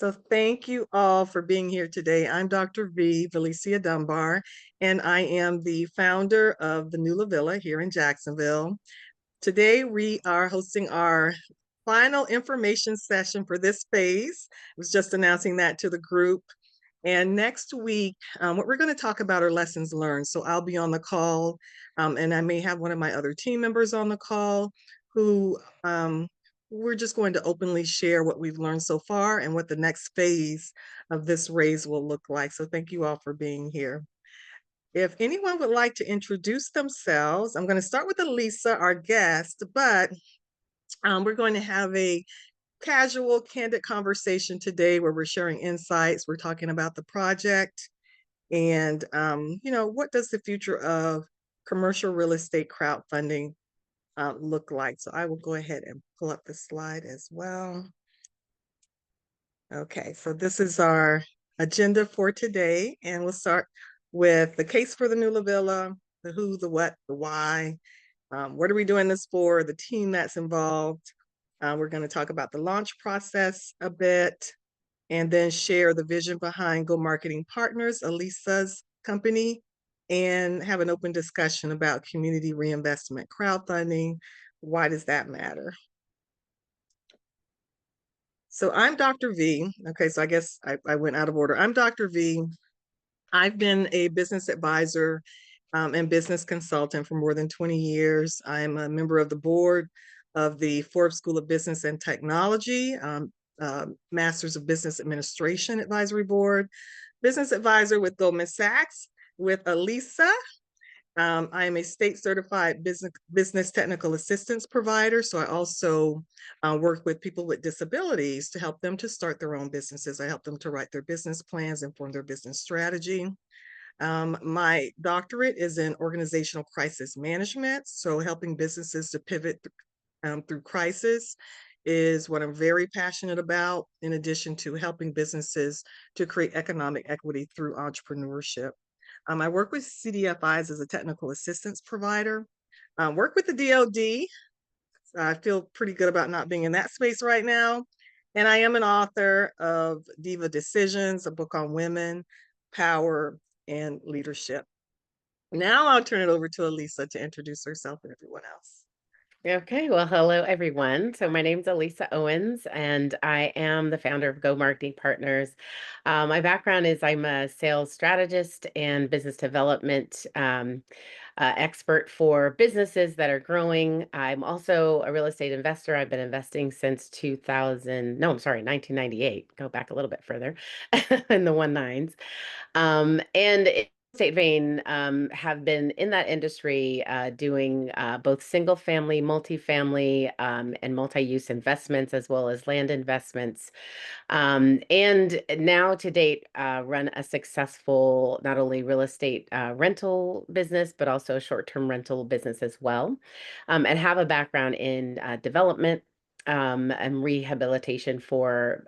So thank you all for being here today. I'm Dr. V, Valicia Dunbar, and I am the founder of the new LaVilla here in Jacksonville. Today we are hosting our final information session for this phase. I was just announcing that to the group. And next week, what we're going to talk about are lessons learned. So I'll be on the call, and I may have one of my other team members on the call who we're just going to openly share what we've learned so far and what the next phase of this raise will look like. So thank you all for being here. If anyone would like to introduce themselves, I'm going to start with Alisa, our guest, but we're going to have a casual, candid conversation today where we're sharing insights. We're talking about the project and, what does the future of commercial real estate crowdfunding look like? So I will go ahead and pull up the slide as well. Okay, so this is our agenda for today, and we'll start with the case for the new LaVilla, the who, the what, the why. What are we doing this for? The team that's involved. We're going to talk about the launch process a bit, and then share the vision behind Go Marketing Partners, Alisa's company, and have an open discussion about community reinvestment crowdfunding. Why does that matter? So I'm Dr. V. Okay, so I guess I went out of order. I'm Dr. V. I've been a business advisor and business consultant for more than 20 years. I'm a member of the board of the Forbes School of Business and Technology, Masters of Business Administration Advisory Board, business advisor with Goldman Sachs, with Alisa. I am a state certified business technical assistance provider. So I also work with people with disabilities to help them to start their own businesses. I help them to write their business plans and form their business strategy. My doctorate is in organizational crisis management. So helping businesses to pivot through crisis is what I'm very passionate about, in addition to helping businesses to create economic equity through entrepreneurship. I work with CDFIs as a technical assistance provider, work with the DoD. I feel pretty good about not being in that space right now. And I am an author of Diva Decisions, a book on women, power, and leadership. Now I'll turn it over to Alisa to introduce herself and everyone else. Okay, well, hello everyone. So my name's Alisa Owens, and I am the founder of Go Marketing Partners. My background is I'm a sales strategist and business development expert for businesses that are growing. I'm also a real estate investor. I've been investing since 1998. Go back a little bit further in the 19s. And State vein, have been in that industry doing both single family, multifamily, and multi-use investments, as well as land investments. And now to date, run a successful not only real estate rental business, but also a short-term rental business as well, and have a background in development and rehabilitation for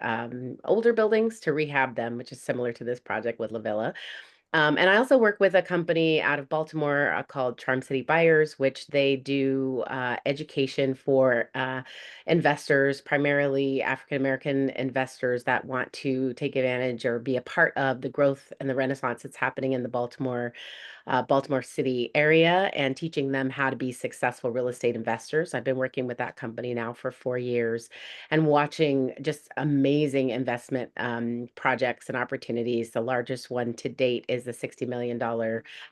older buildings to rehab them, which is similar to this project with LaVilla. And I also work with a company out of Baltimore called Charm City Buyers, which they do education for investors, primarily African American investors that want to take advantage or be a part of the growth and the renaissance that's happening in the Baltimore City area, and teaching them how to be successful real estate investors. I've been working with that company now for 4 years and watching just amazing investment projects and opportunities. The largest one to date is the $60 million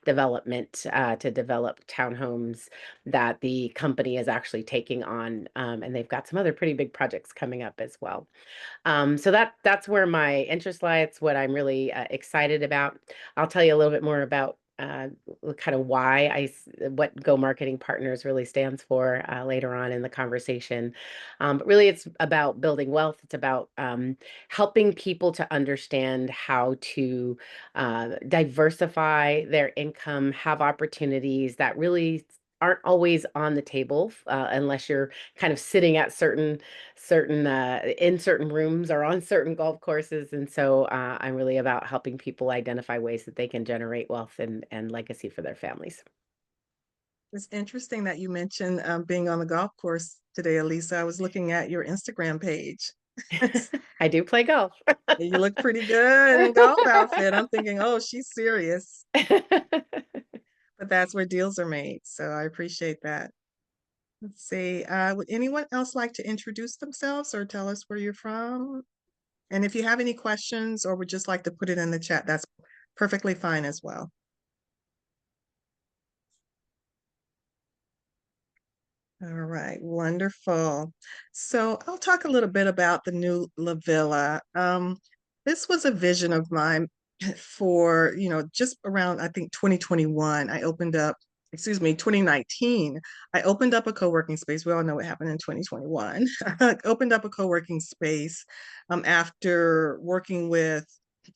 development to develop townhomes that the company is actually taking on. And they've got some other pretty big projects coming up as well. So that's where my interest lies, what I'm really excited about. I'll tell you a little bit more about kind of what Go Marketing Partners really stands for later on in the conversation. But really, it's about building wealth. It's about helping people to understand how to diversify their income, have opportunities that really aren't always on the table unless you're kind of sitting at in certain rooms or on certain golf courses. And so I'm really about helping people identify ways that they can generate wealth and legacy for their families. It's interesting that you mentioned being on the golf course today, Alisa. I was looking at your Instagram page. I do play golf. You look pretty good in golf outfit. I'm thinking, oh, she's serious. But that's where deals are made. So I appreciate that. Let's see. Would anyone else like to introduce themselves or tell us where you're from? And if you have any questions or would just like to put it in the chat, that's perfectly fine as well. All right, wonderful. So I'll talk a little bit about the new LaVilla. This was a vision of mine for, just around, I think, 2021. I opened up, excuse me, 2019. I opened up a co-working space. We all know what happened in 2021. I opened up a co-working space after working with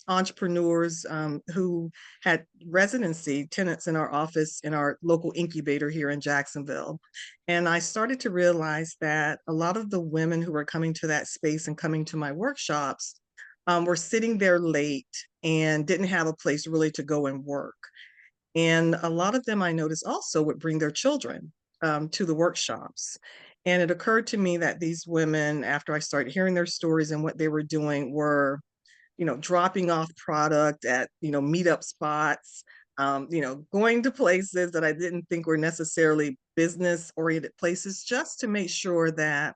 entrepreneurs who had residency tenants in our office in our local incubator here in Jacksonville. And I started to realize that a lot of the women who were coming to that space and coming to my workshops were sitting there late and didn't have a place really to go and work. And a lot of them I noticed also would bring their children to the workshops. And it occurred to me that these women, after I started hearing their stories and what they were doing, were dropping off product at, meetup spots, going to places that I didn't think were necessarily business oriented places just to make sure that,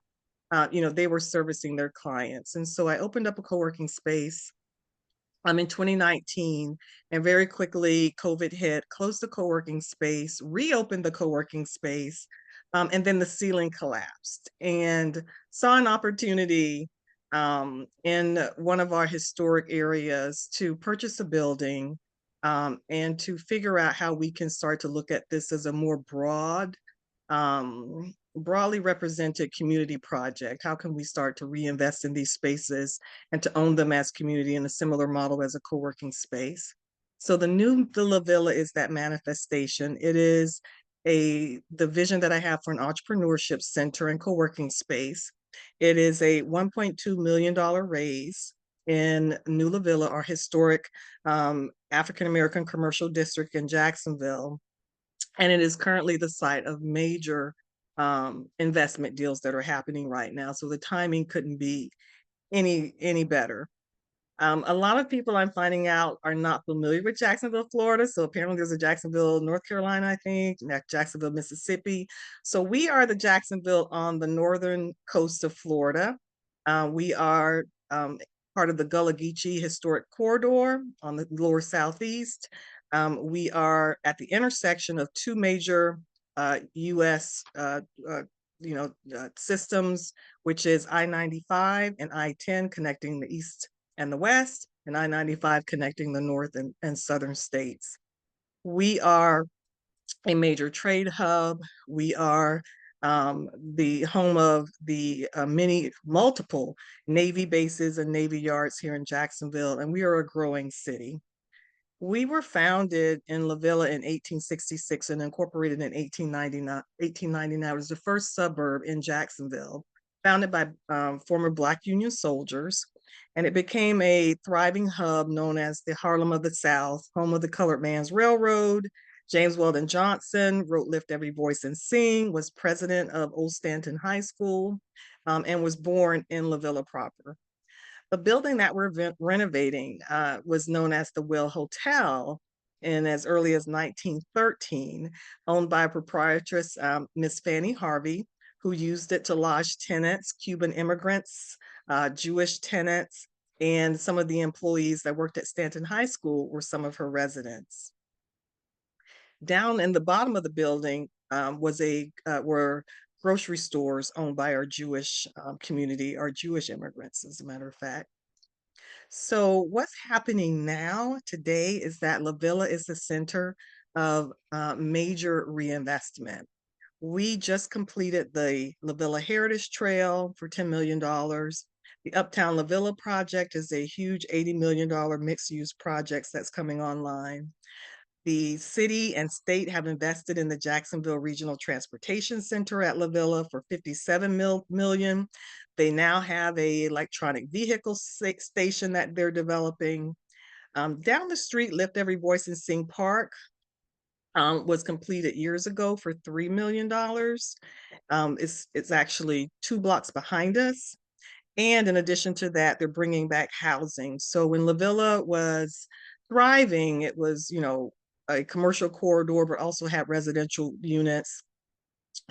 they were servicing their clients. And so I opened up a co-working space in 2019, and very quickly COVID hit, closed the co-working space, reopened the co-working space, and then the ceiling collapsed and saw an opportunity in one of our historic areas to purchase a building and to figure out how we can start to look at this as a more broadly represented community project. How can we start to reinvest in these spaces and to own them as community in a similar model as a co-working space? So the LaVilla is that manifestation. It is the vision that I have for an entrepreneurship center and co-working space. It is a $1.2 million raise in New LaVilla, our historic African-American commercial district in Jacksonville. And it is currently the site of major investment deals that are happening right now. So the timing couldn't be any better. A lot of people I'm finding out are not familiar with Jacksonville, Florida. So apparently there's a Jacksonville, North Carolina, I think, Jacksonville, Mississippi. So we are the Jacksonville on the northern coast of Florida. We are part of the Gullah Geechee Historic Corridor on the lower southeast. We are at the intersection of two major U.S. Systems, which is I-95 and I-10 connecting the east and the west, and I-95 connecting the north and southern states. We are a major trade hub. We are the home of the multiple Navy bases and Navy yards here in Jacksonville, and we are a growing city. We were founded in LaVilla in 1866 and incorporated in 1899. It was the first suburb in Jacksonville, founded by former Black Union soldiers, and it became a thriving hub known as the Harlem of the South, home of the Colored Man's Railroad. James Weldon Johnson wrote Lift Every Voice and Sing, was president of Old Stanton High School, and was born in LaVilla proper. The building that we're renovating was known as the Will Hotel in as early as 1913, owned by a proprietress, Miss Fanny Harvey, who used it to lodge tenants, Cuban immigrants, Jewish tenants, and some of the employees that worked at Stanton High School were some of her residents. Down in the bottom of the building were grocery stores owned by our Jewish community, our Jewish immigrants, as a matter of fact. So what's happening now today is that LaVilla is the center of major reinvestment. We just completed the LaVilla Heritage Trail for $10 million. The Uptown LaVilla project is a huge $80 million mixed-use project that's coming online. The city and state have invested in the Jacksonville Regional Transportation Center at LaVilla for $57 million. They now have a electronic vehicle station that they're developing. Down the street, Lift Every Voice and Sing Park was completed years ago for $3 million. It's actually 2 blocks behind us. And in addition to that, they're bringing back housing. So when LaVilla was thriving, it was, a commercial corridor, but also had residential units,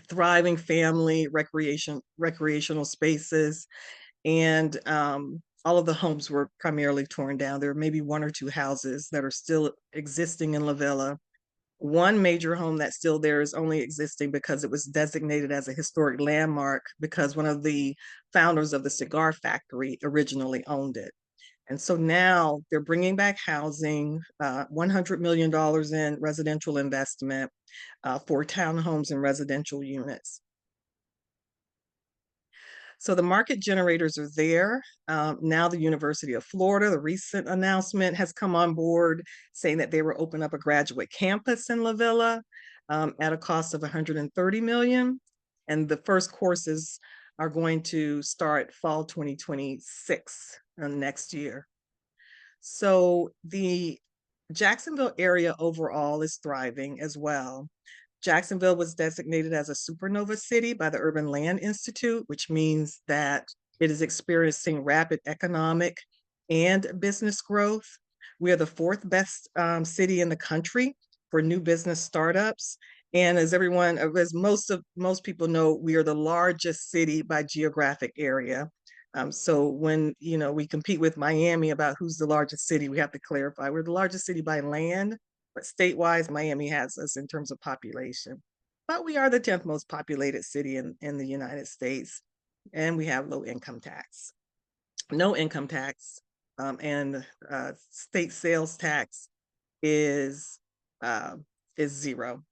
thriving family recreational spaces, and all of the homes were primarily torn down. There are maybe one or two houses that are still existing in LaVilla. One major home that's still there is only existing because it was designated as a historic landmark because one of the founders of the cigar factory originally owned it. And so now they're bringing back housing, $100 million in residential investment for townhomes and residential units. So the market generators are there. Now the University of Florida, the recent announcement has come on board saying that they will open up a graduate campus in LaVilla at a cost of 130 million. And the first courses are going to start fall 2026 next year. So the Jacksonville area overall is thriving as well. Jacksonville was designated as a supernova city by the Urban Land Institute, which means that it is experiencing rapid economic and business growth. We are the fourth best city in the country for new business startups. And as most people know, we are the largest city by geographic area. So when we compete with Miami about who's the largest city, we have to clarify we're the largest city by land, but state-wise, Miami has us in terms of population. But we are the 10th most populated city in the United States, and we have low income tax, no income tax, and state sales tax is uh, is zero.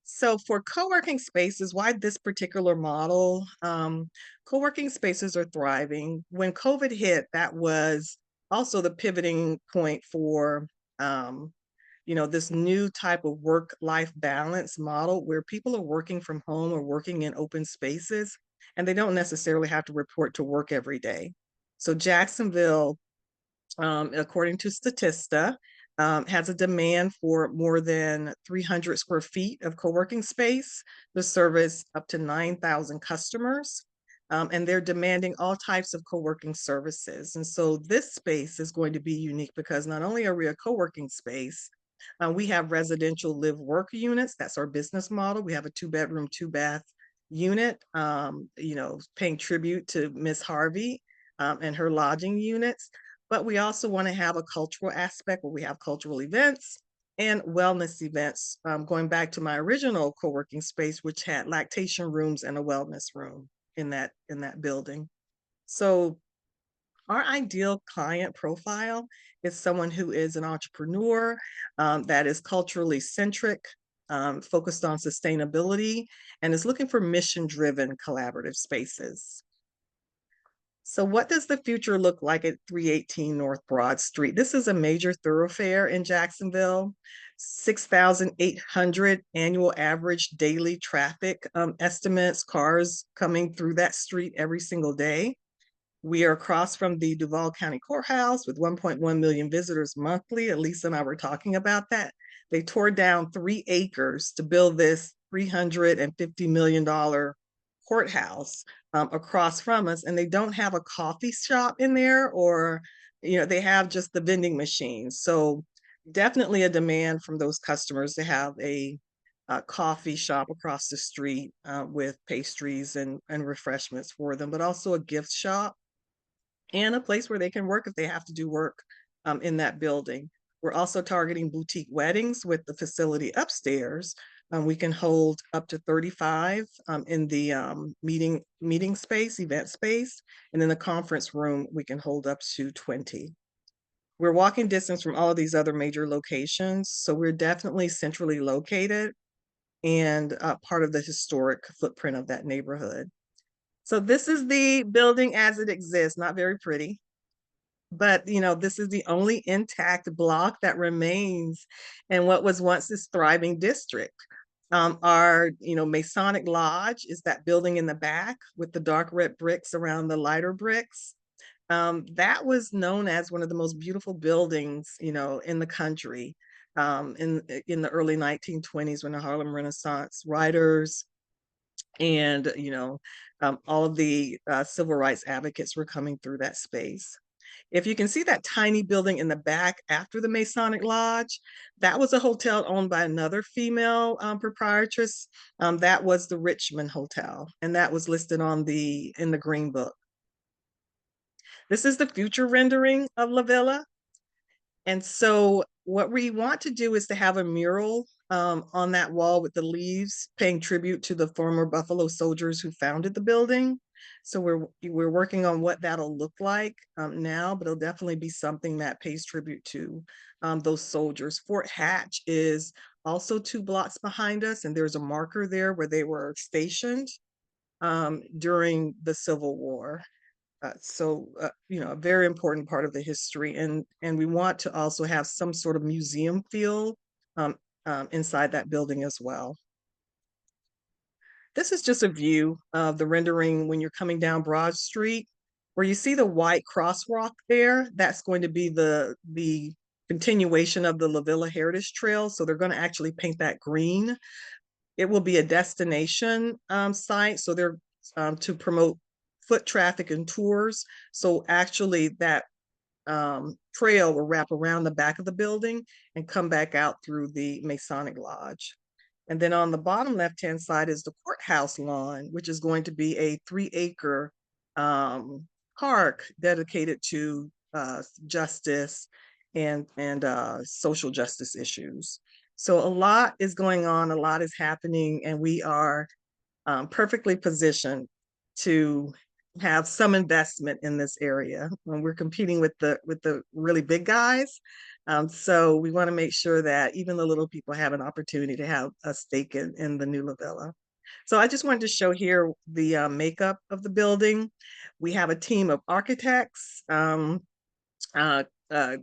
So for co-working spaces, why this particular model? Co-working spaces are thriving. When COVID hit, that was also the pivoting point for this new type of work-life balance model where people are working from home or working in open spaces, and they don't necessarily have to report to work every day. So Jacksonville, according to Statista, has a demand for more than 300 square feet of co-working space to service up to 9,000 customers. And they're demanding all types of co-working services. And so this space is going to be unique because not only are we a co-working space, we have residential live work units. That's our business model. We have a 2-bedroom, 2-bath unit, paying tribute to Miss Harvey and her lodging units. But we also want to have a cultural aspect where we have cultural events and wellness events, going back to my original co-working space, which had lactation rooms and a wellness room in that building. So our ideal client profile is someone who is an entrepreneur, that is culturally centric, focused on sustainability, and is looking for mission-driven collaborative spaces. So what does the future look like at 318 North Broad Street? This is a major thoroughfare in Jacksonville, 6,800 annual average daily traffic estimates, cars coming through that street every single day. We are across from the Duval County Courthouse with 1.1 million visitors monthly. Alisa and I were talking about that. They tore down 3 acres to build this $350 million courthouse across from us, and they don't have a coffee shop in there, or they have just the vending machines. So definitely a demand from those customers to have a coffee shop across the street with pastries and refreshments for them, but also a gift shop and a place where they can work if they have to do work in that building. We're also targeting boutique weddings with the facility upstairs. We can hold up to 35 in the meeting space, event space, and in the conference room, we can hold up to 20. We're walking distance from all of these other major locations, so we're definitely centrally located and part of the historic footprint of that neighborhood. So this is the building as it exists, not very pretty, but this is the only intact block that remains in what was once this thriving district. Our Masonic Lodge is that building in the back with the dark red bricks around the lighter bricks. That was known as one of the most beautiful buildings in the country in the early 1920s when the Harlem Renaissance writers And, all of the civil rights advocates were coming through that space. If you can see that tiny building in the back after the Masonic Lodge, that was a hotel owned by another female proprietress. That was the Richmond Hotel, and that was listed in the Green Book. This is the future rendering of LaVilla. And so what we want to do is to have a mural on that wall with the leaves paying tribute to the former Buffalo soldiers who founded the building. So we're working on what that'll look like now, but it'll definitely be something that pays tribute to those soldiers. Fort Hatch is also 2 blocks behind us, and there's a marker there where they were stationed during the Civil War. A very important part of the history, and we want to also have some sort of museum feel um, inside that building as well. This is just a view of the rendering when you're coming down Broad Street, where you see the white crosswalk there. That's going to be the continuation of the LaVilla Heritage Trail. So they're going to actually paint that green. It will be a destination site, so they're to promote foot traffic and tours. So actually that trail will wrap around the back of the building and come back out through the Masonic Lodge. And then on the bottom left-hand side is the courthouse lawn, which is going to be a 3-acre park dedicated to justice and social justice issues. So a lot is going on, a lot is happening, and we are perfectly positioned to have some investment in this area when we're competing with the really big guys. So we want to make sure that even the little people have an opportunity to have a stake in the new LaVilla. So I just wanted to show here the makeup of the building. We have a team of architects, uh, uh,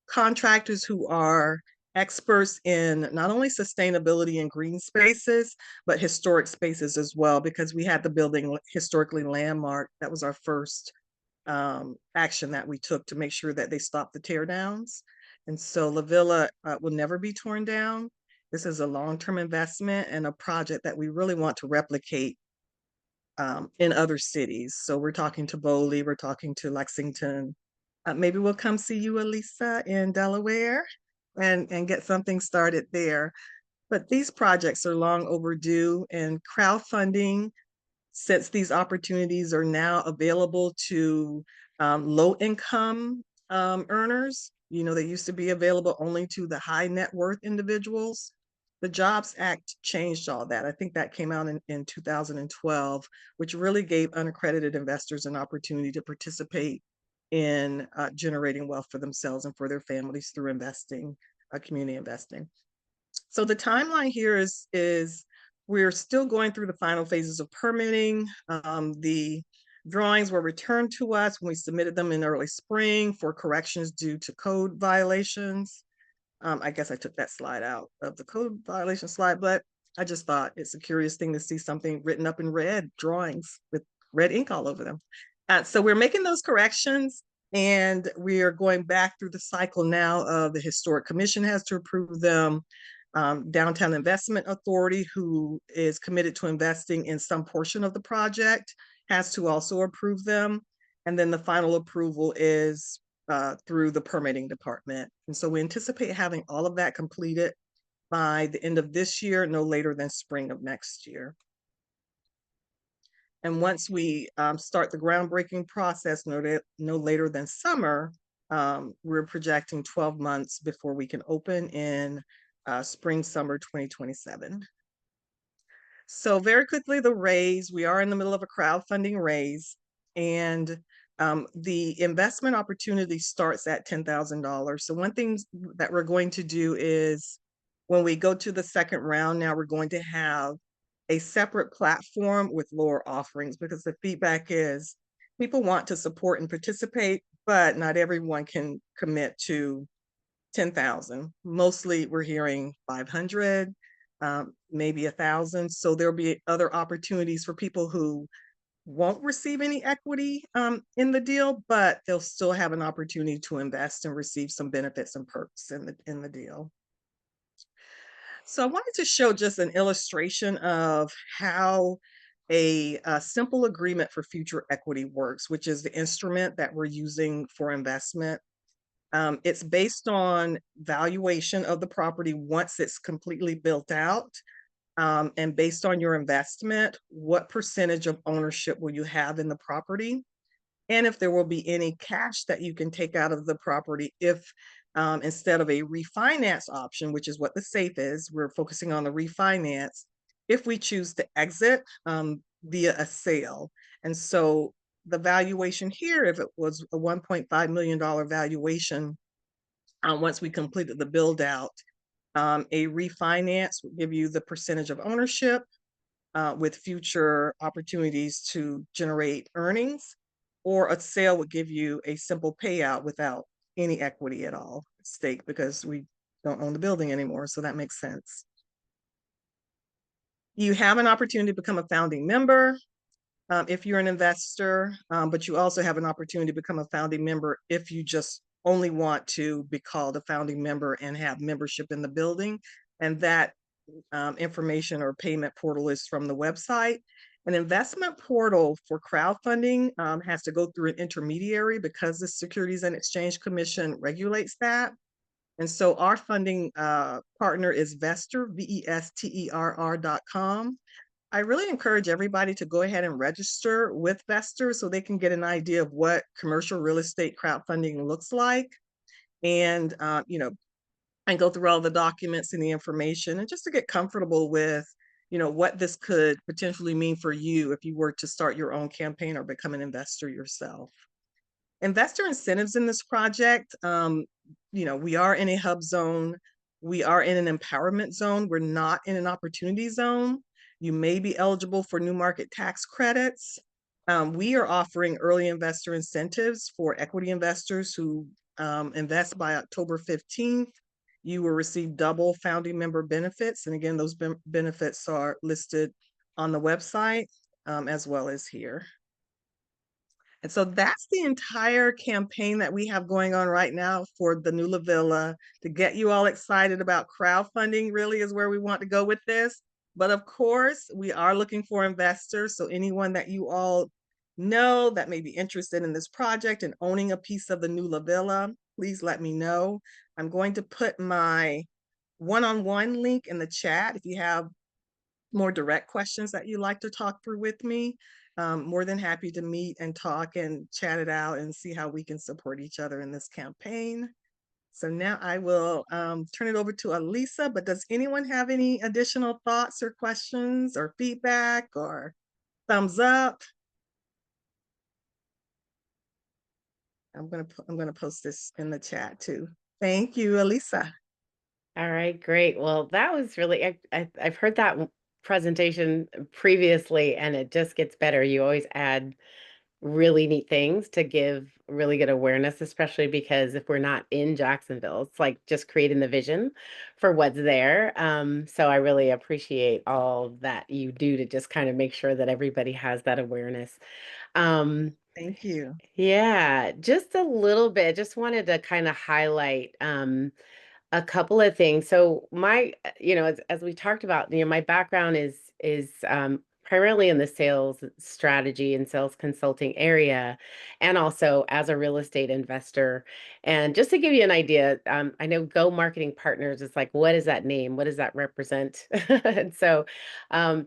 contractors who are experts in not only sustainability and green spaces, but historic spaces as well, because we had the building historically landmarked. That was our first action that we took to make sure that they stopped the tear downs. And so LaVilla will never be torn down. This is a long-term investment and a project that we really want to replicate in other cities. So we're talking to Bowley, we're talking to Lexington. Maybe we'll come see you, Alisa, in Delaware and get something started there. But these projects are long overdue, and crowdfunding, since these opportunities are now available to low income earners, they used to be available only to the high net worth individuals. The Jobs Act changed all that. I think that came out in 2012, which really gave unaccredited investors an opportunity to participate in generating wealth for themselves and for their families through investing, community investing. So the timeline here is we're still going through the final phases of permitting. The drawings were returned to us when we submitted them in early spring for corrections due to code violations. I guess I took that slide out of the code violation slide, but I just thought it's a curious thing to see something written up in red drawings with red ink all over them. So we're making those corrections, and we are going back through the cycle now of the Historic Commission has to approve them. Downtown Investment Authority, who is committed to investing in some portion of the project, has to also approve them. And then the final approval is through the permitting department. And so we anticipate having all of that completed by the end of this year, no later than spring of next year. And once we start the groundbreaking process, no later than summer, we're projecting 12 months before we can open in spring, summer 2027. So very quickly, the raise, we are in the middle of a crowdfunding raise, and the investment opportunity starts at $10,000. So one thing that we're going to do is when we go to the second round, now we're going to have a separate platform with lower offerings, because the feedback is people want to support and participate, but not everyone can commit to 10,000. Mostly we're hearing 500, maybe 1,000. So there'll be other opportunities for people who won't receive any equity in the deal, but they'll still have an opportunity to invest and receive some benefits and perks in the deal. So I wanted to show just an illustration of how a simple agreement for future equity works, which is the instrument that we're using for investment. It's based on valuation of the property once it's completely built out. And based on your investment, what percentage of ownership will you have in the property? And if there will be any cash that you can take out of the property if instead of a refinance option, which is what the SAFE is, we're focusing on the refinance, if we choose to exit via a sale. And so the valuation here, if it was a $1.5 million valuation, once we completed the build out, a refinance would give you the percentage of ownership with future opportunities to generate earnings, or a sale would give you a simple payout without any equity at all at stake because we don't own the building anymore. So that makes sense. You have an opportunity to become a founding member if you're an investor, but you also have an opportunity to become a founding member if you just only want to be called a founding member and have membership in the building. And that information or payment portal is from the website. An investment portal for crowdfunding has to go through an intermediary because the Securities and Exchange Commission regulates that. And so our funding partner is Vester, VESTERR.com. I really encourage everybody to go ahead and register with Vester so they can get an idea of what commercial real estate crowdfunding looks like. And, and go through all the documents and the information, and just to get comfortable with, what this could potentially mean for you if you were to start your own campaign or become an investor yourself. Investor incentives in this project, we are in a hub zone. We are in an empowerment zone. We're not in an opportunity zone. You may be eligible for new market tax credits. We are offering early investor incentives for equity investors who invest by October 15th. You will receive double founding member benefits. And again, those benefits are listed on the website as well as here. And so that's the entire campaign that we have going on right now for the new LaVilla. To get you all excited about crowdfunding really is where we want to go with this. But of course, we are looking for investors. So anyone that you all know that may be interested in this project and owning a piece of the new LaVilla, please let me know. I'm going to put my one-on-one link in the chat if you have more direct questions that you'd like to talk through with me. More than happy to meet and talk and chat it out and see how we can support each other in this campaign. So now I will turn it over to Alisa, but does anyone have any additional thoughts or questions or feedback or thumbs up? I'm gonna post this in the chat too. Thank you, Alisa. All right, great. Well, that was really, I've heard that presentation previously, and it just gets better. You always add really neat things to give really good awareness, especially because if we're not in Jacksonville, it's like just creating the vision for what's there. So I really appreciate all that you do to just kind of make sure that everybody has that awareness. Um, Thank you. yeah, just a little bit. Just wanted to kind of highlight a couple of things. So as we talked about, my background is primarily in the sales strategy and sales consulting area, and also as a real estate investor. And just to give you an idea, I know Go Marketing Partners is like, what is that name? What does that represent? And so,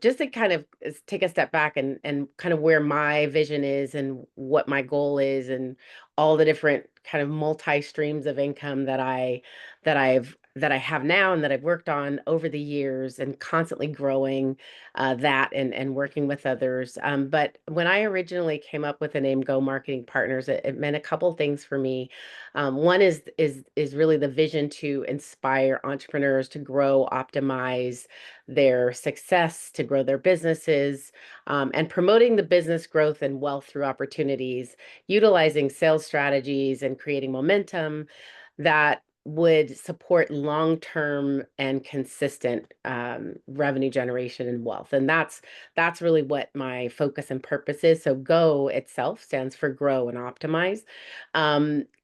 just to kind of take a step back and kind of where my vision is and what my goal is, and all the different kind of multi streams of income that I have now and that I've worked on over the years, and constantly growing that and working with others. But when I originally came up with the name Go Marketing Partners, it meant a couple things for me. One is really the vision to inspire entrepreneurs to grow, optimize their success, to grow their businesses, and promoting the business growth and wealth through opportunities, utilizing sales strategies and creating momentum that would support long-term and consistent revenue generation and wealth. And that's really what my focus and purpose is. So GO itself stands for grow and optimize.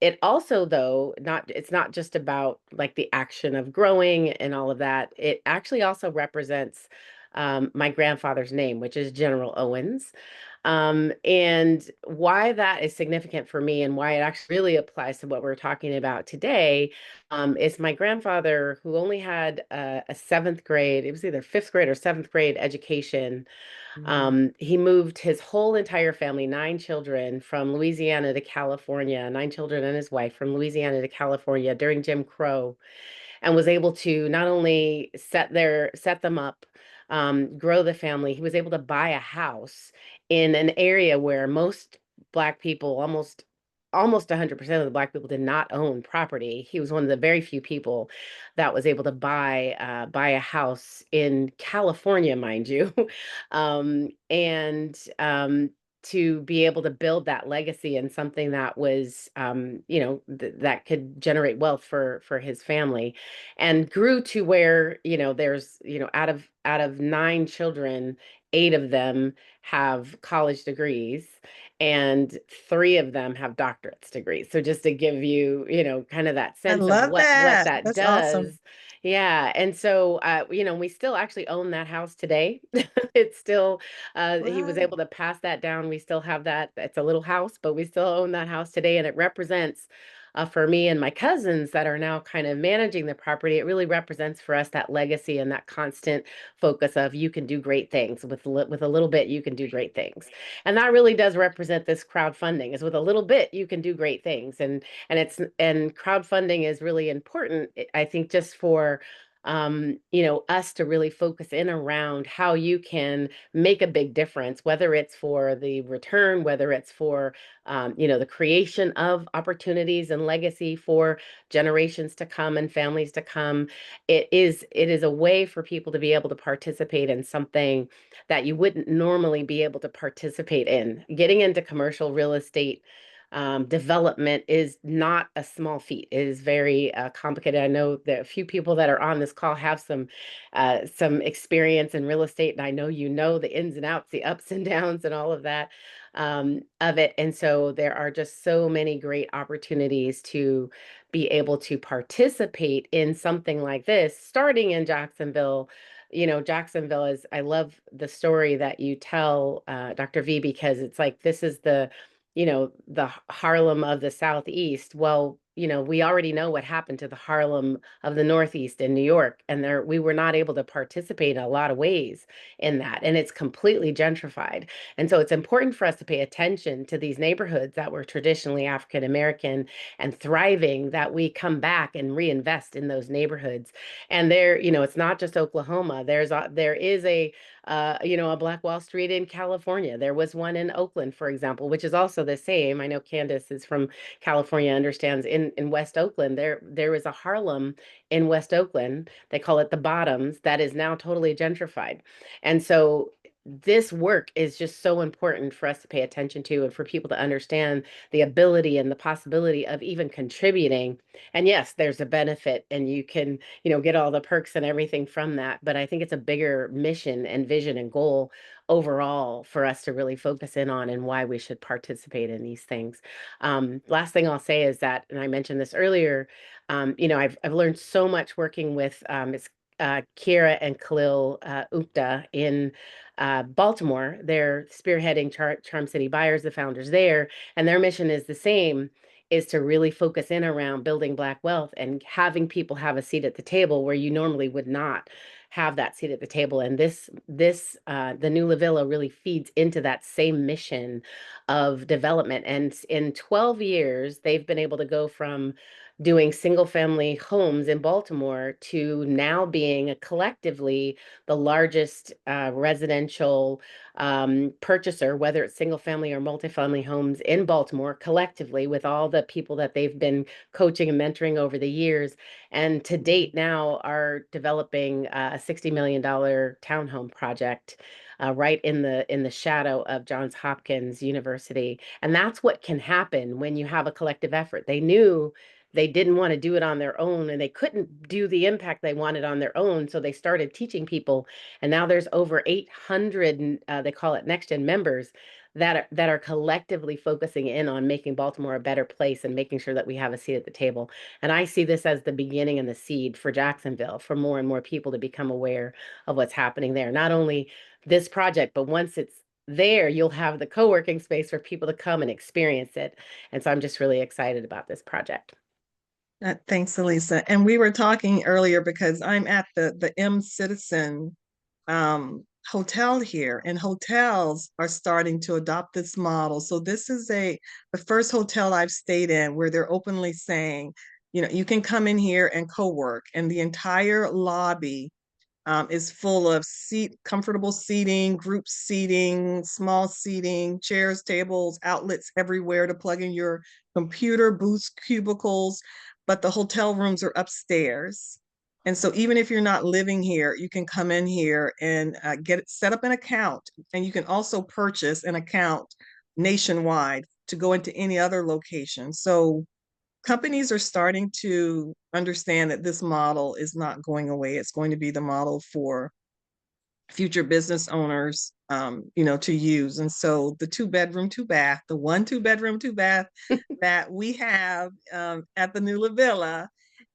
It also, though, it's not just about like the action of growing and all of that. It actually also represents my grandfather's name, which is General Owens. And why that is significant for me and why it actually really applies to what we're talking about today, is my grandfather, who only had a seventh grade, it was either fifth grade or seventh grade education. Mm. He moved his whole entire family, nine children, from Louisiana to California, nine children and his wife from Louisiana to California during Jim Crow, and was able to not only set them up, grow the family. He was able to buy a house in an area where most Black people, almost 100% of the Black people, did not own property. He was one of the very few people that was able to buy a house in California, mind you, and to be able to build that legacy and something that was, that could generate wealth for his family, and grew to where, there's, out of nine children, eight of them have college degrees and three of them have doctorates degrees. So just to give you, kind of that I sense of love what that. that That's awesome. does. Yeah. And so, we still actually own that house today. It's still, he was Wow. able to pass that down. We still have that. It's a little house, but we still own that house today. And it represents, for me and my cousins that are now kind of managing the property, it really represents for us that legacy and that constant focus of you can do great things with a little bit, you can do great things. And that really does represent this crowdfunding, is with a little bit you can do great things. And crowdfunding is really important, I think, just for us to really focus in around how you can make a big difference, whether it's for the return, whether it's for, the creation of opportunities and legacy for generations to come and families to come. It is a way for people to be able to participate in something that you wouldn't normally be able to participate in. Getting into commercial real estate, development is not a small feat. It is very complicated. I know that a few people that are on this call have some experience in real estate, and I know the ins and outs, the ups and downs, and all of that, of it. And so there are just so many great opportunities to be able to participate in something like this, starting in Jacksonville. Jacksonville is, I love the story that you tell, Dr. V, because it's like, this is the Harlem of the Southeast. Well, we already know what happened to the Harlem of the Northeast in New York, and we were not able to participate in a lot of ways in that, and it's completely gentrified. And so it's important for us to pay attention to these neighborhoods that were traditionally African American and thriving, that we come back and reinvest in those neighborhoods. And it's not just Oklahoma. There is a Black Wall Street in California. There was one in Oakland, for example, which is also the same. I know Candace is from California, understands, in West Oakland. There is a Harlem in West Oakland. They call it the Bottoms, that is now totally gentrified. And so this work is just so important for us to pay attention to, and for people to understand the ability and the possibility of even contributing. And yes, there's a benefit, and you can, get all the perks and everything from that. But I think it's a bigger mission and vision and goal overall for us to really focus in on, and why we should participate in these things. Last thing I'll say is that, and I mentioned this earlier, I've learned so much working with, it's Kira and Khalil Upta in Baltimore. They're spearheading Charm City Buyers, the founders there, and their mission is the same, is to really focus in around building Black wealth and having people have a seat at the table where you normally would not have that seat at the table. And the new LaVilla really feeds into that same mission of development. And in 12 years, they've been able to go from doing single family homes in Baltimore to now being collectively the largest residential purchaser, whether it's single family or multifamily homes in Baltimore, collectively, with all the people that they've been coaching and mentoring over the years. And to date now are developing a $60 million townhome project, right in the shadow of Johns Hopkins University. And that's what can happen when you have a collective effort. They knew they didn't want to do it on their own, and they couldn't do the impact they wanted on their own. So they started teaching people. And now there's over 800, they call it next gen members, that are collectively focusing in on making Baltimore a better place and making sure that we have a seat at the table. And I see this as the beginning and the seed for Jacksonville, for more and more people to become aware of what's happening there. Not only this project, but once it's there, you'll have the co-working space for people to come and experience it. And so I'm just really excited about this project. Thanks, Alisa. And we were talking earlier because I'm at the M Citizen hotel here, and hotels are starting to adopt this model. So this is the first hotel I've stayed in where they're openly saying, you can come in here and co-work, and the entire lobby is full of comfortable seating, group seating, small seating, chairs, tables, outlets everywhere to plug in your computer, booths, cubicles, but the hotel rooms are upstairs. And so even if you're not living here, you can come in here and set up an account, and you can also purchase an account nationwide to go into any other location. So companies are starting to understand that this model is not going away. It's going to be the model for future business owners, to use. And so the 2-bedroom, 2-bath, the 2-bedroom, 2-bath that we have at the new LaVilla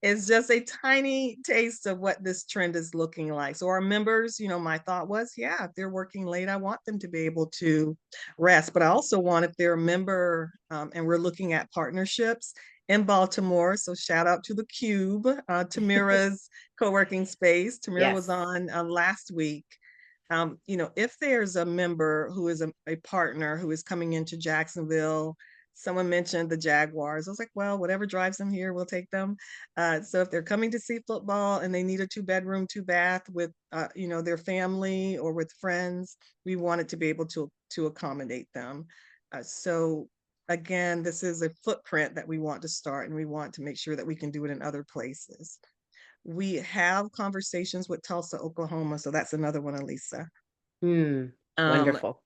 is just a tiny taste of what this trend is looking like. So our members, my thought was, yeah, if they're working late, I want them to be able to rest. But I also want, if they're a member, and we're looking at partnerships in Baltimore. So shout out to the Cube, Tamira's co-working space. Tamira was Yes. on last week. If there's a member who is a partner who is coming into Jacksonville, someone mentioned the Jaguars. I was like, well, whatever drives them here, we'll take them. So if they're coming to see football and they need a 2-bedroom, 2-bath with, their family or with friends, we wanted to be able to accommodate them. So again, this is a footprint that we want to start, and we want to make sure that we can do it in other places. We have conversations with Tulsa, Oklahoma. So that's another one, Alisa. Hmm. Um, Wonderful.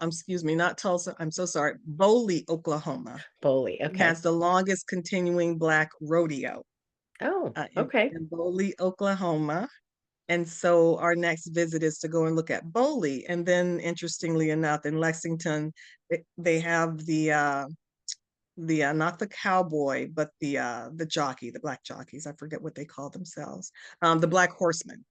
excuse me, not Tulsa. I'm so sorry. Boley, Oklahoma. Bowley. It Okay. has the longest continuing Black rodeo Oh, in, okay. in Boley, Oklahoma. And so our next visit is to go and look at Boley. And then, interestingly enough, in Lexington, they have the not the cowboy, but the jockey, the black jockeys. I forget what they call themselves. The Black Horsemen.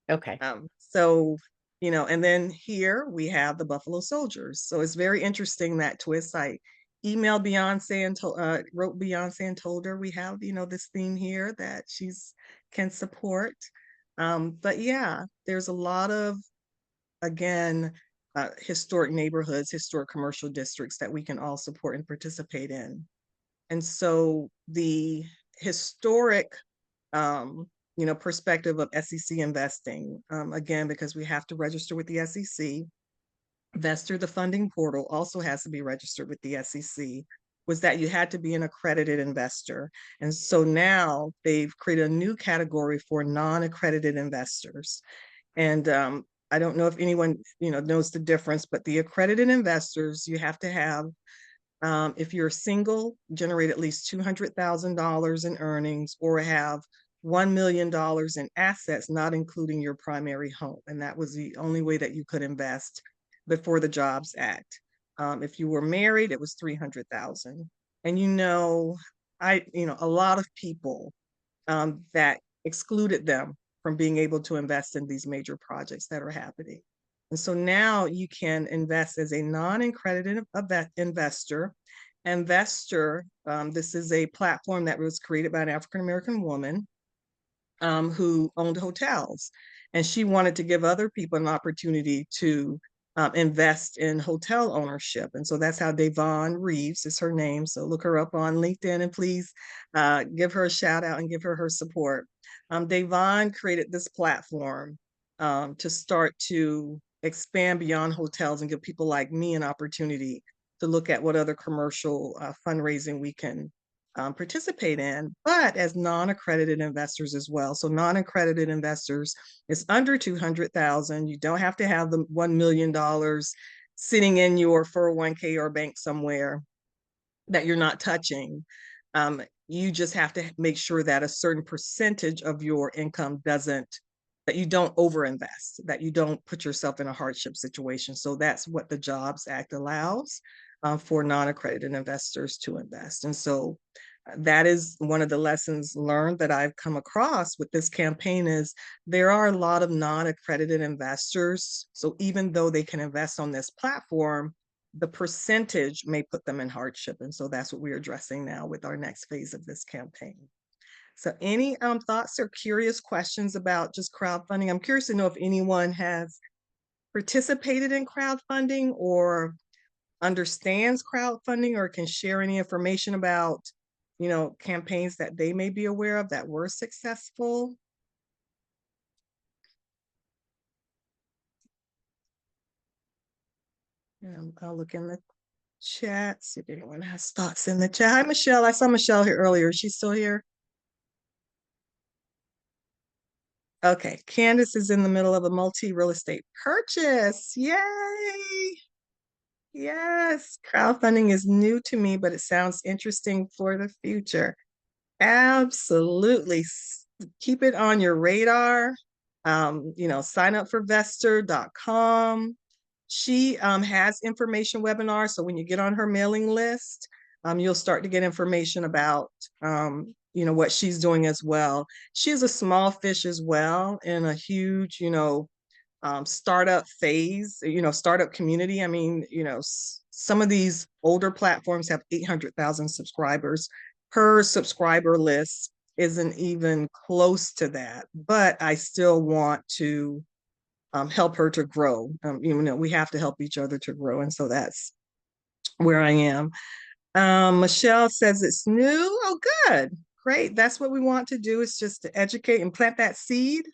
Okay. So, and then here we have the Buffalo Soldiers. So it's very interesting, that twist. I emailed Beyonce and wrote Beyonce and told her we have, this theme here that she's can support. But yeah, there's a lot of, again, historic neighborhoods, historic commercial districts that we can all support and participate in. And so the historic, perspective of SEC investing, again, because we have to register with the SEC. Vestor, the funding portal, also has to be registered with the SEC, was that you had to be an accredited investor. And so now they've created a new category for non-accredited investors. And I don't know if anyone, knows the difference, but the accredited investors, you have to have, if you're single, generate at least $200,000 in earnings, or have $1 million in assets, not including your primary home. And that was the only way that you could invest before the Jobs Act. If you were married, it was 300,000. And a lot of people, that excluded them from being able to invest in these major projects that are happening. And so now you can invest as a non-accredited investor. Investor, this is a platform that was created by an African-American woman, who owned hotels. And she wanted to give other people an opportunity to invest in hotel ownership. And so that's how Devon Reeves is her name. So look her up on LinkedIn, and please give her a shout out and give her support. Devon created this platform to start to expand beyond hotels and give people like me an opportunity to look at what other commercial fundraising we can participate in, but as non-accredited investors as well. So non-accredited investors is under 200,000. You don't have to have the $1 million sitting in your 401k or bank somewhere that you're not touching. You just have to make sure that a certain percentage of your income doesn't that you don't overinvest, that you don't put yourself in a hardship situation. So that's what the Jobs Act allows for non-accredited investors to invest. And so that is one of the lessons learned that I've come across with this campaign is there are a lot of non-accredited investors. So even though they can invest on this platform, the percentage may put them in hardship. And so that's what we're addressing now with our next phase of this campaign. So any thoughts or curious questions about just crowdfunding? I'm curious to know if anyone has participated in crowdfunding or understands crowdfunding or can share any information about, campaigns that they may be aware of that were successful. I'll look in the chat, see if anyone has thoughts in the chat. Hi, Michelle. I saw Michelle here earlier. Is she still here? Okay, Candace is in the middle of a multi-real estate purchase. Yay! Yes, crowdfunding is new to me, but it sounds interesting for the future. Absolutely. Keep it on your radar. Sign up for vestor.com. She has information webinars. So when you get on her mailing list, you'll start to get information about, what she's doing as well. She is a small fish as well in a huge, startup phase, startup community. I mean, some of these older platforms have 800,000 subscribers. Her subscriber list isn't even close to that, but I still want to help her to grow. We have to help each other to grow. And so that's where I am. Michelle says it's new. Oh, good. Great. That's what we want to do is just to educate and plant that seed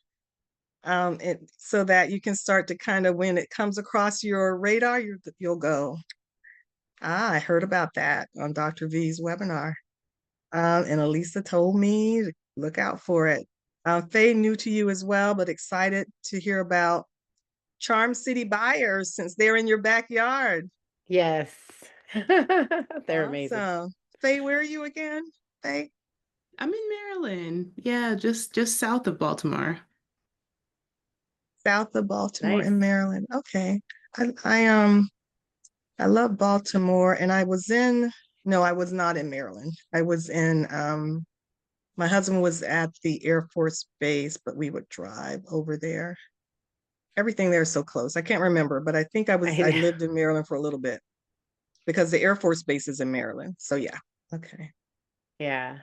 so that you can start to kind of, when it comes across your radar, you'll go, I heard about that on Dr. V's webinar. And Alisa told me to look out for it. Faye, new to you as well, but excited to hear about Charm City buyers since they're in your backyard. Yes. They're amazing. Awesome. Faye, where are you again? Faye? I'm in Maryland. Yeah, just south of Baltimore. South of Baltimore Nice. in Maryland. Okay. I love Baltimore, and no, I was not in Maryland. I was in my husband was at the Air Force Base, but we would drive over there. Everything there is so close. I can't remember, but I think I lived in Maryland for a little bit because the Air Force Base is in Maryland. So yeah. Okay. Yeah.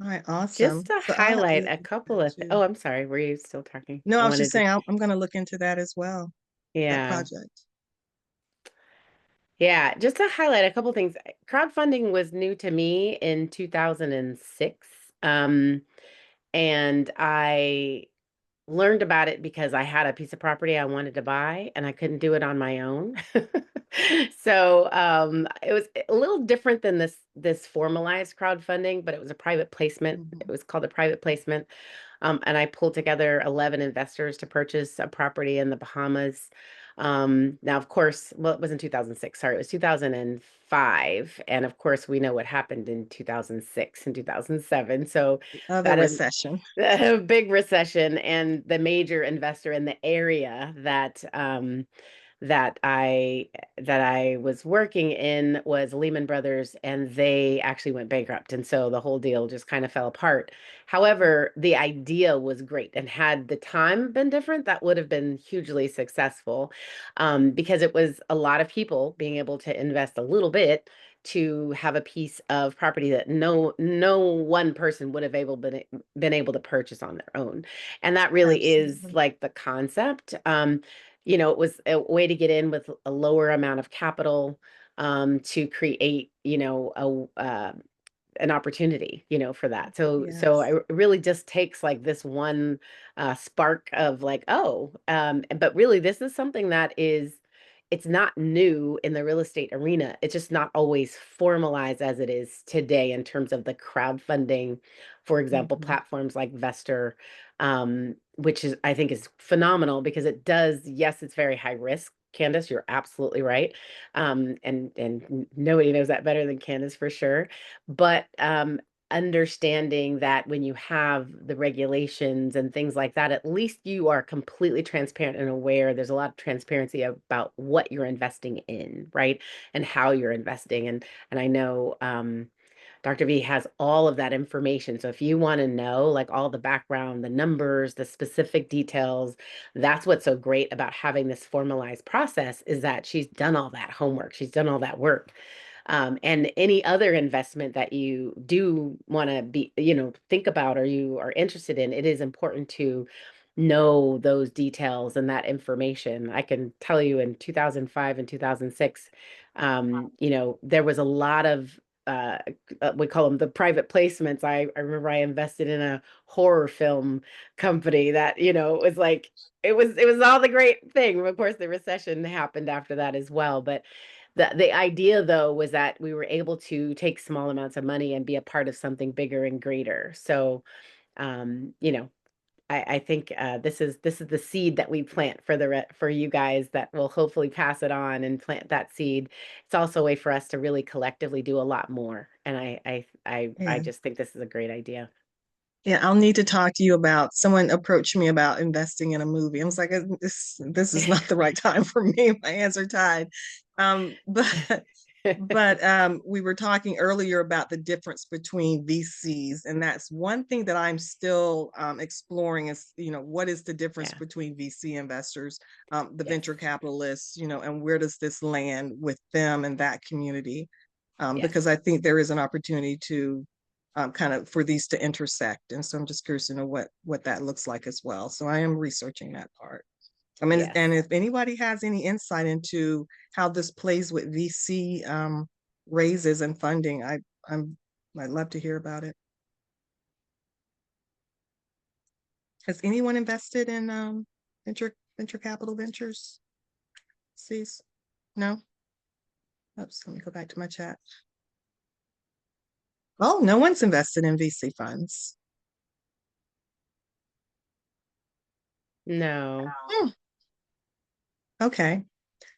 All right, awesome. Just to So I'll have to highlight look a into couple that of too. oh, I'm sorry. Were you still talking? No, I I was just wanted to, saying I'm going to look into that as well, that yeah. project. Yeah, just to highlight a couple things. Crowdfunding was new to me in 2006. And I learned about it because I had a piece of property I wanted to buy and I couldn't do it on my own. So it was a little different than this formalized crowdfunding, but it was a private placement. It was called a private placement. And I pulled together 11 investors to purchase a property in the Bahamas. Now, of course, well, it was in 2006. Sorry, it was 2005. And of course, we know what happened in 2006 and 2007. So The other that is recession. a big recession, and the major investor in the area that I was working in was Lehman Brothers, and they actually went bankrupt. And so the whole deal just kind of fell apart. However, the idea was great, and had the time been different, that would have been hugely successful, because it was a lot of people being able to invest a little bit to have a piece of property that no one person would have been able to purchase on their own. And that really is Absolutely. like the concept. It was a way to get in with a lower amount of capital, to create, an opportunity, for that. So Yes. it really just takes like this one spark of like, oh, but really this is something that it's not new in the real estate arena. It's just not always formalized as it is today in terms of the crowdfunding, for example, Mhm. platforms like Vestor, which is, I think, is phenomenal because it does, yes, it's very high risk. Candace, you're absolutely right. And nobody knows that better than Candace for sure. But understanding that when you have the regulations and things like that, at least you are completely transparent and aware. There's a lot of transparency about what you're investing in, right? And how you're investing. And I know Dr. V has all of that information. So if you want to know like all the background, the numbers, the specific details, that's what's so great about having this formalized process is that she's done all that homework. She's done all that work. And any other investment that you do want to be, think about or you are interested in, it is important to know those details and that information. I can tell you in 2005 and 2006, there was a lot of we call them the private placements. I remember I invested in a horror film company that, was like it was all the great thing. Of course, the recession happened after that as well. But the idea though was that we were able to take small amounts of money and be a part of something bigger and greater. So um, you know, I think this is the seed that we plant for for you guys that will hopefully pass it on and plant that seed. It's also a way for us to really collectively do a lot more. And I Yeah. just think this is a great idea. Yeah, I'll need to talk to you about someone approached me about investing in a movie. I was like, this is not the right time for me. My hands are tied. But we were talking earlier about the difference between VCs, and that's one thing that I'm still exploring is, what is the difference Yeah. between VC investors, the Yes. venture capitalists, and where does this land with them and that community? Yes. Because I think there is an opportunity to kind of for these to intersect. And so I'm just curious to know what that looks like as well. So I am researching that part. I mean, Yes. and if anybody has any insight into how this plays with VC raises and funding, I'd love to hear about it. Has anyone invested in venture capital ventures? Sees? No? Oops, let me go back to my chat. Oh, no one's invested in VC funds. No. Hmm, okay.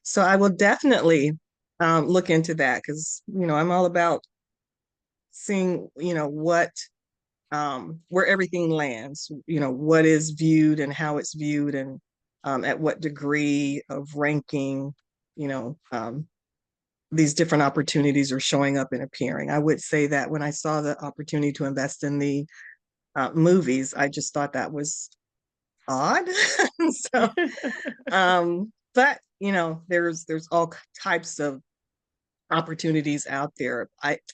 So I will definitely look into that because, I'm all about seeing, where everything lands, what is viewed and how it's viewed and at what degree of ranking, you know, um, these different opportunities are showing up and appearing. I would say that when I saw the opportunity to invest in the movies, I just thought that was odd. So, but there's all types of opportunities out there.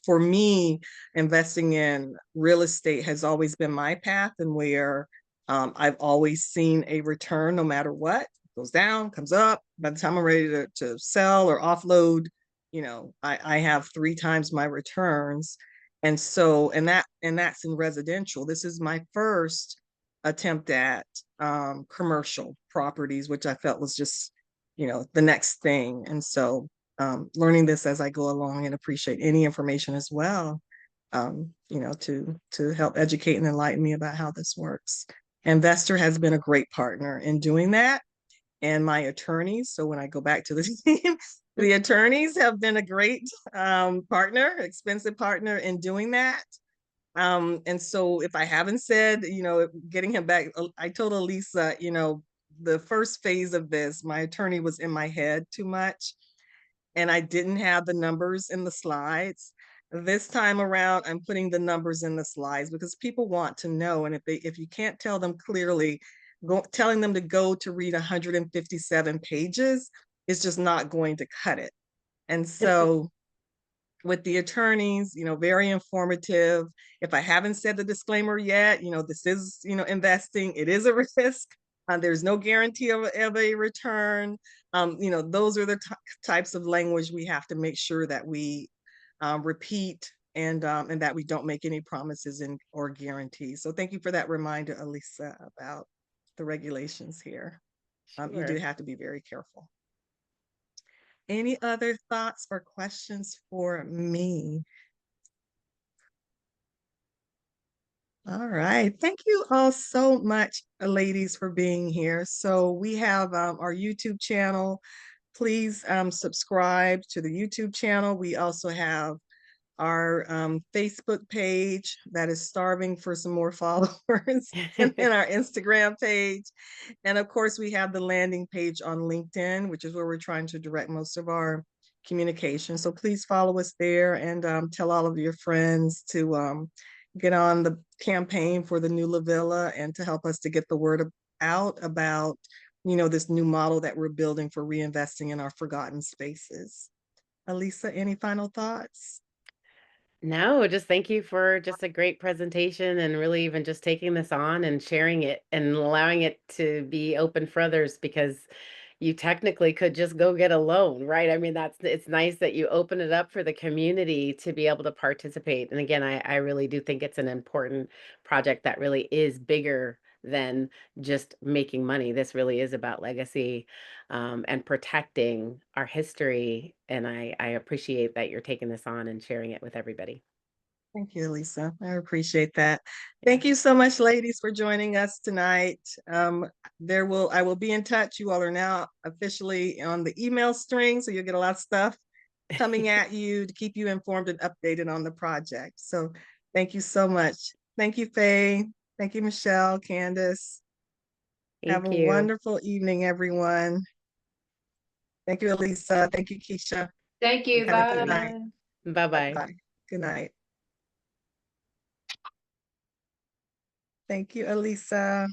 For me, investing in real estate has always been my path, and where I've always seen a return no matter what. It goes down, comes up. By the time I'm ready to sell or offload, I have three times my returns. And so, and that's in residential. This is my first attempt at commercial properties, which I felt was just, the next thing. And so learning this as I go along and appreciate any information as well, to help educate and enlighten me about how this works. Investor has been a great partner in doing that, and my attorneys. So when I go back to the team, the attorneys have been a great partner, expensive partner in doing that. And so if I haven't said, getting him back, I told Alisa, the first phase of this, my attorney was in my head too much and I didn't have the numbers in the slides. This time around, I'm putting the numbers in the slides because people want to know. And if you can't tell them clearly, telling them to go to read 157 pages is just not going to cut it. And so with the attorneys, very informative. If I haven't said the disclaimer yet, this is, investing, it is a risk. There's no guarantee of a return. Those are the types of language we have to make sure that we repeat and that we don't make any promises or guarantees. So thank you for that reminder, Alisa, about the regulations here. You do Sure. have to be very careful. Any other thoughts or questions for me? All right. Thank you all so much, ladies, for being here. So we have our YouTube channel. Please subscribe to the YouTube channel. We also have our Facebook page that is starving for some more followers, and then our Instagram page. And of course, we have the landing page on LinkedIn, which is where we're trying to direct most of our communication. So please follow us there, and tell all of your friends to get on the campaign for the new LaVilla, and to help us to get the word out about, this new model that we're building for reinvesting in our forgotten spaces. Alisa, any final thoughts? No, just thank you for just a great presentation, and really even just taking this on and sharing it and allowing it to be open for others, because you technically could just go get a loan, right? I mean, it's nice that you open it up for the community to be able to participate. And again, I really do think it's an important project that really is bigger than just making money. This really is about legacy, and protecting our history. And I appreciate that you're taking this on and sharing it with everybody. Thank you, Lisa. I appreciate that. Thank you so much, ladies, for joining us tonight. I will be in touch. You all are now officially on the email string, so you'll get a lot of stuff coming at you to keep you informed and updated on the project. So thank you so much. Thank you, Faye. Thank you, Michelle, Candace. Have Thank a you. wonderful evening, everyone. Thank you, Elisa. Thank you, Keisha. Thank you. Have a good night. Bye. Bye-bye. Bye-bye. Good night. Thank you, Elisa.